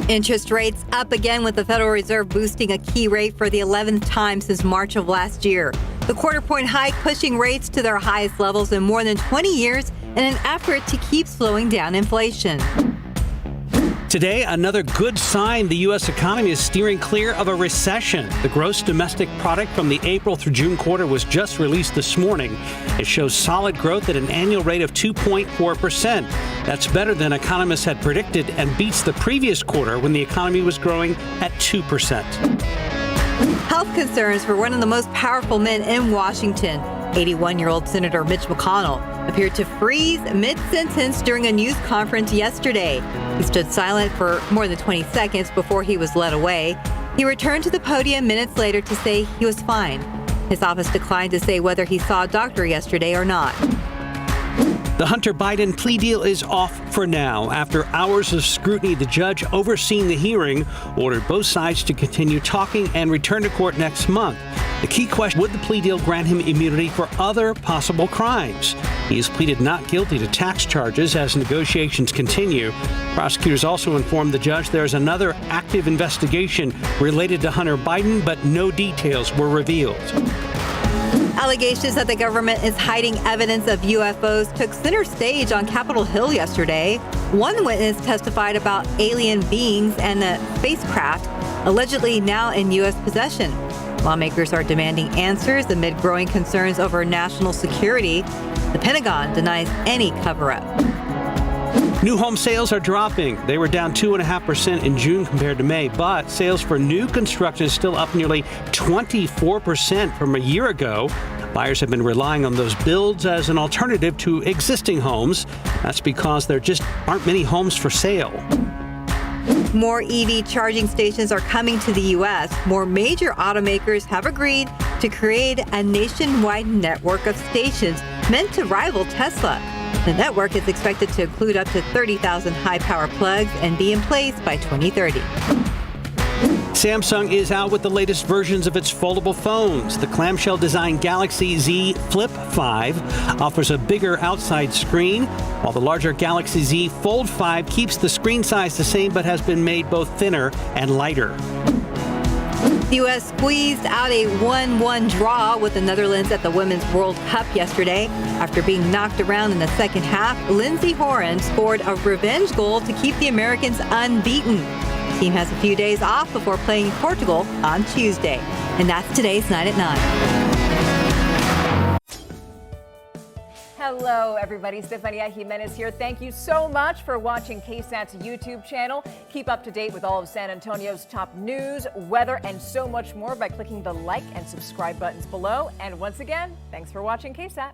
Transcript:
Interest rates up again, with the Federal Reserve boosting a key rate for the 11th time since March of last year. The quarter-point hike pushing rates to their highest levels in more than 20 years in an effort to keep slowing down inflation. Today, another good sign the U.S. economy is steering clear of a recession. The gross domestic product from the April through June quarter was just released this morning. It shows solid growth at an annual rate of 2.4%. That's better than economists had predicted and beats the previous quarter when the economy was growing at 2%. Health concerns for one of the most powerful men in Washington. 81-year-old Senator Mitch McConnell appeared to freeze mid-sentence during a news conference yesterday. He stood silent for more than 20 seconds before he was led away. He returned to the podium minutes later to say he was fine. His office declined to say whether he saw a doctor yesterday or not. The Hunter Biden plea deal is off for now. After hours of scrutiny, the judge overseeing the hearing ordered both sides to continue talking and return to court next month. The key question: would the plea deal grant him immunity for other possible crimes? He has pleaded not guilty to tax charges as negotiations continue. Prosecutors also informed the judge there's another active investigation related to Hunter Biden, but no details were revealed. Allegations that the government is hiding evidence of UFOs took center stage on Capitol Hill yesterday. One witness testified about alien beings and a spacecraft allegedly now in U.S. possession. Lawmakers are demanding answers amid growing concerns over national security. The Pentagon denies any cover-up. New home sales are dropping. They were down 2.5% in June compared to May, but sales for new construction is still up nearly 24% from a year ago. Buyers have been relying on those builds as an alternative to existing homes. That's because there just aren't many homes for sale. More EV charging stations are coming to the U.S. More major automakers have agreed to create a nationwide network of stations meant to rival Tesla. The network is expected to include up to 30,000 high-power plugs and be in place by 2030. Samsung is out with the latest versions of its foldable phones. The clamshell-designed Galaxy Z Flip 5 offers a bigger outside screen, while the larger Galaxy Z Fold 5 keeps the screen size the same but has been made both thinner and lighter. The U.S. squeezed out a 1-1 draw with the Netherlands at the Women's World Cup yesterday. After being knocked around in the second half, Lindsey Horan scored a revenge goal to keep the Americans unbeaten. The team has a few days off before playing Portugal on Tuesday. And that's today's 9 at 9. Hello, everybody. Stefania Jimenez here. Thank you so much for watching KSAT's YouTube channel. Keep up to date with all of San Antonio's top news, weather, and so much more by clicking the like and subscribe buttons below. And once again, thanks for watching KSAT.